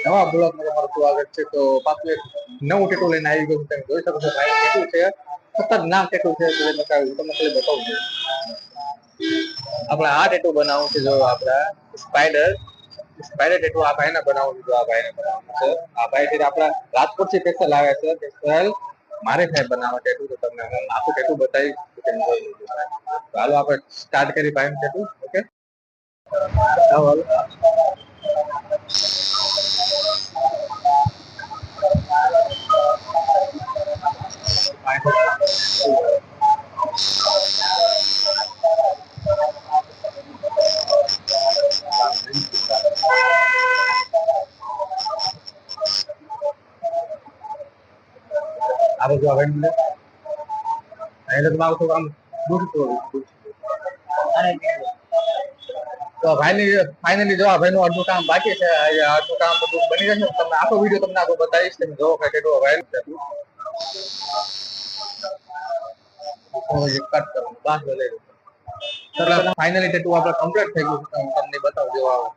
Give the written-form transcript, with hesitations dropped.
નવા બ્લોગમાં તમારું સ્વાગત છે. તો પાછું એક નવું ટેટુ લઈને આવી ગયું. તમે જોઈ શકો છો ભાઈ ટેટુ છે, ખતરનાક ટેટુ છે. તો એ બતાવ્યું તમને ખાલી બતાવું છું. આપણે આ ટેટુ બનાવવું છે. જો આપડા સ્પાઈડર ટેટુ આ ભાઈને બનાવવું છે. આ ભાઈને બનાવવું છે. આ ભાઈ છે આપડા રાજકોટ થી સ્પેશિયલ આવે છે. સ્પેશિયલ મારે સાહેબ બનાવવા ટેટુ. તો તમને હું આખું ટેટુ બતાવીશ. ચાલો આપણે સ્ટાર્ટ કરી ભાઈ ટેટુ. ઓકે. આ બધું આવે એટલે તમારું થોડું આમ દૂર તો ભાઈની ફાઇનલી જો આ ભાઈનું અડધું કામ બાકી છે. અડધું કામ બધું બની જશે. તમને આખો વિડીયો તમને આખો બતાવીશ. તમે જોવો કે કેટલો વાયરલ છે. કટ કરવાનું બાદ લઈ ફાઇનલી ટેટુ આપણે કમ્પ્લીટ થઈ ગયું છે. હું તમને બતાવું જો આવે.